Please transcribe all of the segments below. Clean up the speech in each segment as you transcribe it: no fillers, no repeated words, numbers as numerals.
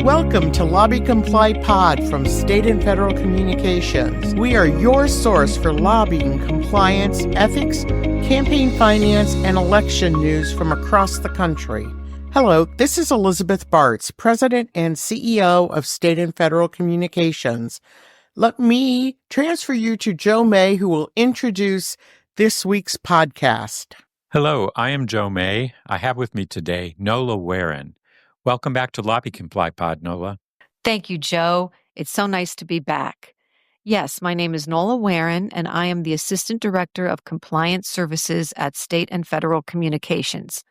Welcome to LobbyComply Pod from State and Federal Communications. We are your source for lobbying, compliance, ethics, campaign finance, and election news from across the country. Hello, this is Elizabeth Bartz, President and CEO of State and Federal Communications. Let me transfer you to Joe May, who will introduce this week's podcast. Hello, I am Joe May. I have with me today Nola Werren. Welcome back to LobbyComply Pod, Nola. Thank you, Joe. It's so nice to be back. Yes, my name is Nola Werren, and I am the Assistant Director of Compliance Services at State and Federal Communications.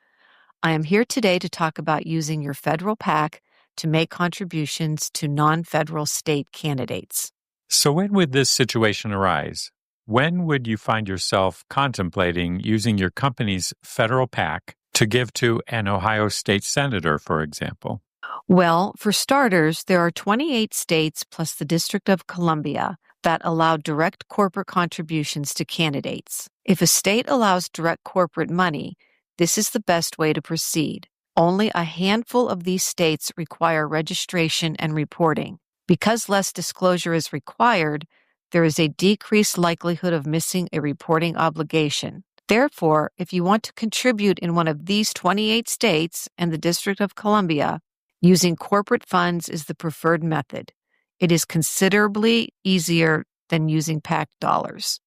I am here today to talk about using your federal PAC to make contributions to non-federal state candidates. So when would this situation arise? When would you find yourself contemplating using your company's federal PAC to give to an Ohio state senator, for example? Well, for starters, there are 28 states plus the District of Columbia that allow direct corporate contributions to candidates. If a state allows direct corporate money, this is the best way to proceed. Only a handful of these states require registration and reporting. Because less disclosure is required, there is a decreased likelihood of missing a reporting obligation. Therefore, if you want to contribute in one of these 28 states and the District of Columbia, using corporate funds is the preferred method. It is considerably easier than using PAC dollars.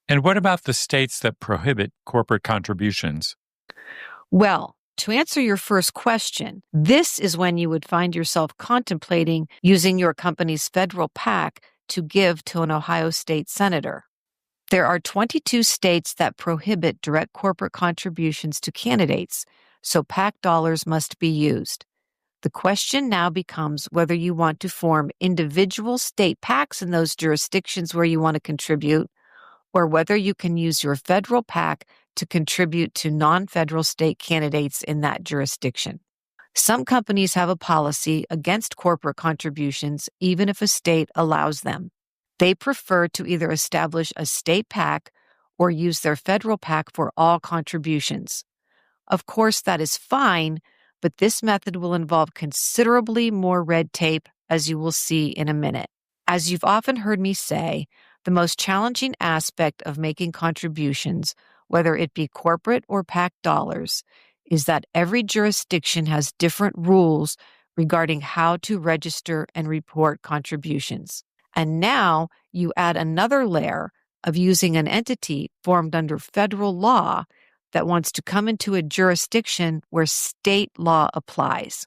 And what about the states that prohibit corporate contributions? Well, to answer your first question, this is when you would find yourself contemplating using your company's federal PAC to give to an Ohio state senator. There are 22 states that prohibit direct corporate contributions to candidates, so PAC dollars must be used. The question now becomes whether you want to form individual state PACs in those jurisdictions where you want to contribute, or whether you can use your federal PAC to contribute to non-federal state candidates in that jurisdiction. Some companies have a policy against corporate contributions even if a state allows them. They prefer to either establish a state PAC or use their federal PAC for all contributions. Of course, that is fine, but this method will involve considerably more red tape, as you will see in a minute. As you've often heard me say, the most challenging aspect of making contributions, whether it be corporate or PAC dollars, is that every jurisdiction has different rules regarding how to register and report contributions. And now you add another layer of using an entity formed under federal law that wants to come into a jurisdiction where state law applies.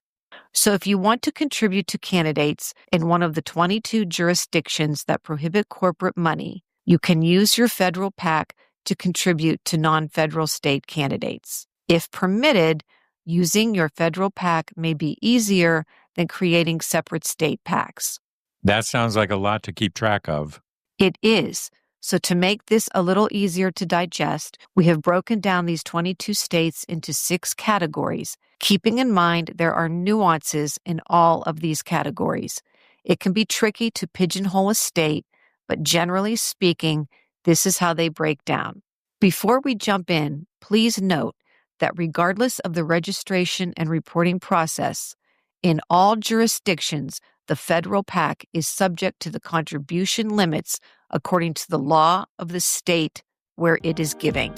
So if you want to contribute to candidates in one of the 22 jurisdictions that prohibit corporate money, you can use your federal PAC to contribute to non-federal state candidates. If permitted, using your federal PAC may be easier than creating separate state PACs. That sounds like a lot to keep track of. It is. So to make this a little easier to digest, we have broken down these 22 states into 6 categories, keeping in mind there are nuances in all of these categories. It can be tricky to pigeonhole a state, but generally speaking, this is how they break down. Before we jump in, please note that regardless of the registration and reporting process, in all jurisdictions, the federal PAC is subject to the contribution limits according to the law of the state where it is giving.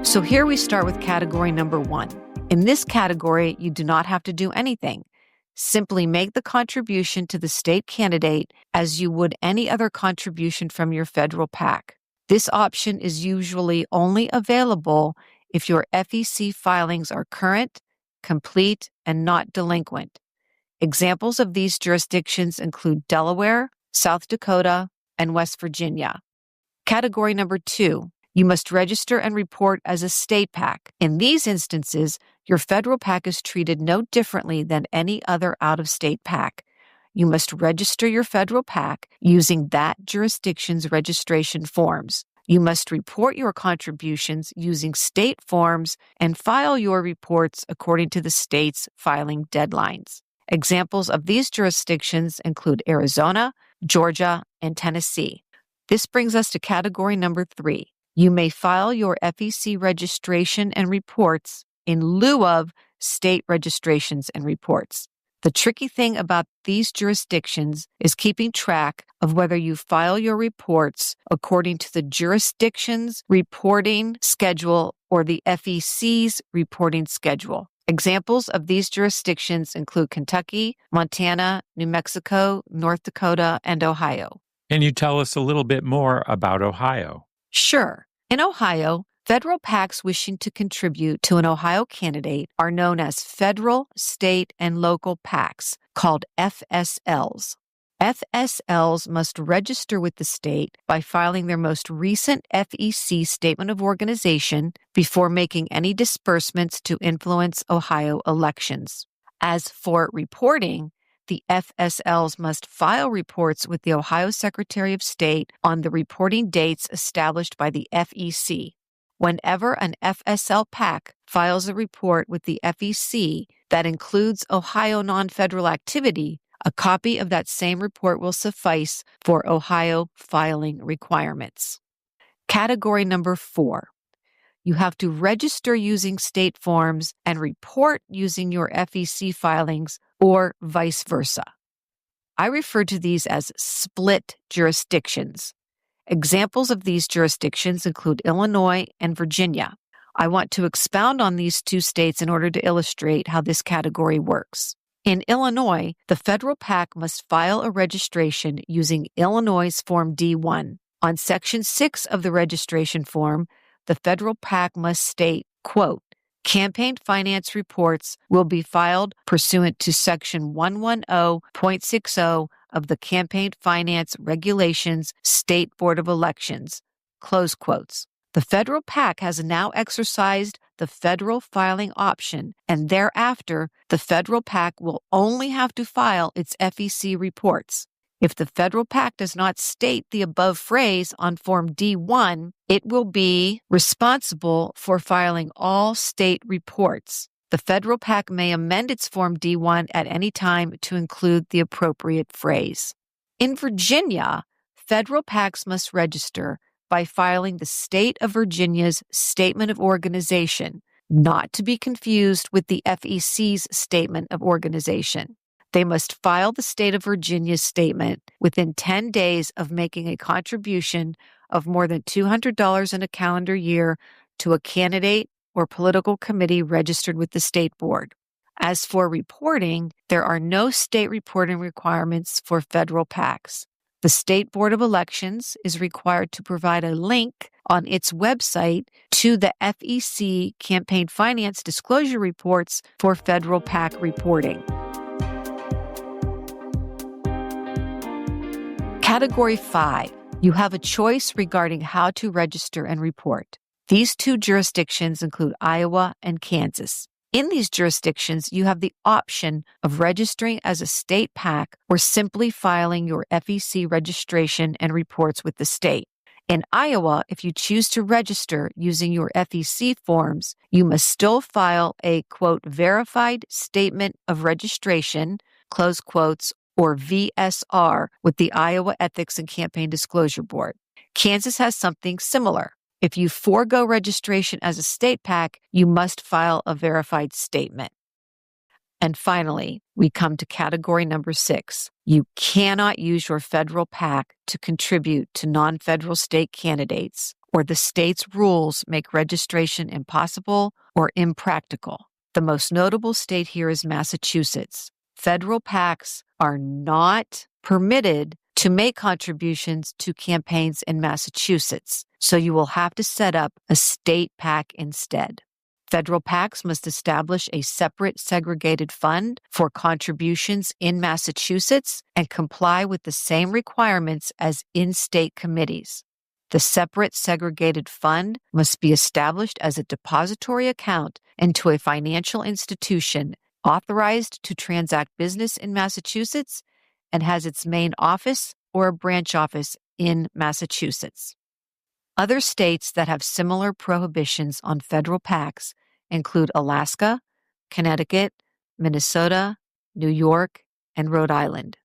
So here we start with category number 1. In this category, you do not have to do anything. Simply make the contribution to the state candidate as you would any other contribution from your federal PAC. This option is usually only available if your FEC filings are current, complete, and not delinquent. Examples of these jurisdictions include Delaware, South Dakota, and West Virginia. Category number 2, you must register and report as a state PAC. In these instances, your federal PAC is treated no differently than any other out-of-state PAC. You must register your federal PAC using that jurisdiction's registration forms. You must report your contributions using state forms and file your reports according to the state's filing deadlines. Examples of these jurisdictions include Arizona, Georgia, and Tennessee. This brings us to category number 3. You may file your FEC registration and reports in lieu of state registrations and reports. The tricky thing about these jurisdictions is keeping track of whether you file your reports according to the jurisdiction's reporting schedule or the FEC's reporting schedule. Examples of these jurisdictions include Kentucky, Montana, New Mexico, North Dakota, and Ohio. Can you tell us a little bit more about Ohio? Sure. In Ohio, federal PACs wishing to contribute to an Ohio candidate are known as federal, state, and local PACs, called FSLs. FSLs must register with the state by filing their most recent FEC Statement of Organization before making any disbursements to influence Ohio elections. As for reporting, the FSLs must file reports with the Ohio Secretary of State on the reporting dates established by the FEC. Whenever an FSL PAC files a report with the FEC that includes Ohio non-federal activity, a copy of that same report will suffice for Ohio filing requirements. Category number 4. You have to register using state forms and report using your FEC filings or vice versa. I refer to these as split jurisdictions. Examples of these jurisdictions include Illinois and Virginia. I want to expound on these two states in order to illustrate how this category works. In Illinois, the federal PAC must file a registration using Illinois' Form D1. On Section 6 of the registration form, the federal PAC must state, quote, campaign finance reports will be filed pursuant to Section 110.60 of the Campaign Finance Regulations State Board of Elections, close quotes. The federal PAC has now exercised the federal filing option, and thereafter, the federal PAC will only have to file its FEC reports. If the federal PAC does not state the above phrase on Form D1, it will be responsible for filing all state reports. The federal PAC may amend its Form D1 at any time to include the appropriate phrase. In Virginia, federal PACs must register by filing the State of Virginia's Statement of Organization, not to be confused with the FEC's Statement of Organization. They must file the State of Virginia's statement within 10 days of making a contribution of more than $200 in a calendar year to a candidate or political committee registered with the state board. As for reporting, there are no state reporting requirements for federal PACs. The State Board of Elections is required to provide a link on its website to the FEC campaign finance disclosure reports for federal PAC reporting. Category 5. You have a choice regarding how to register and report. These two jurisdictions include Iowa and Kansas. In these jurisdictions, you have the option of registering as a state PAC or simply filing your FEC registration and reports with the state. In Iowa, if you choose to register using your FEC forms, you must still file a, quote, verified statement of registration, close quotes, or VSR with the Iowa Ethics and Campaign Disclosure Board. Kansas has something similar. If you forego registration as a state PAC, you must file a verified statement. And finally, we come to category number 6. You cannot use your federal PAC to contribute to non-federal state candidates, or the state's rules make registration impossible or impractical. The most notable state here is Massachusetts. Federal PACs are not permitted to make contributions to campaigns in Massachusetts, so you will have to set up a state PAC instead. Federal PACs must establish a separate segregated fund for contributions in Massachusetts and comply with the same requirements as in-state committees. The separate segregated fund must be established as a depository account into a financial institution authorized to transact business in Massachusetts and has its main office or a branch office in Massachusetts. Other states that have similar prohibitions on federal PACs include Alaska, Connecticut, Minnesota, New York, and Rhode Island.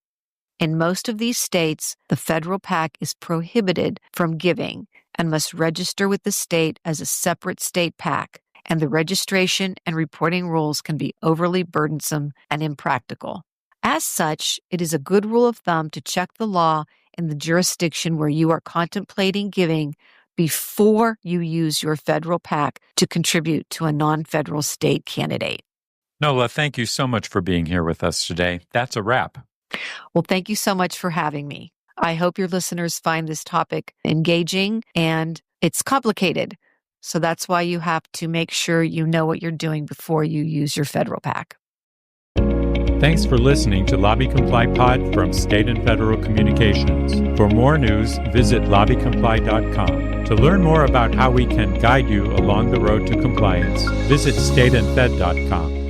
In most of these states, the federal PAC is prohibited from giving and must register with the state as a separate state PAC. and the registration and reporting rules can be overly burdensome and impractical. As such, it is a good rule of thumb to check the law in the jurisdiction where you are contemplating giving before you use your federal PAC to contribute to a non-federal state candidate. Nola, thank you so much for being here with us today. That's a wrap. Well, thank you so much for having me. I hope your listeners find this topic engaging, and it's complicated. So that's why you have to make sure you know what you're doing before you use your federal PAC. Thanks for listening to LobbyComply Pod from State and Federal Communications. For more news, visit LobbyComply.com. To learn more about how we can guide you along the road to compliance, visit stateandfed.com.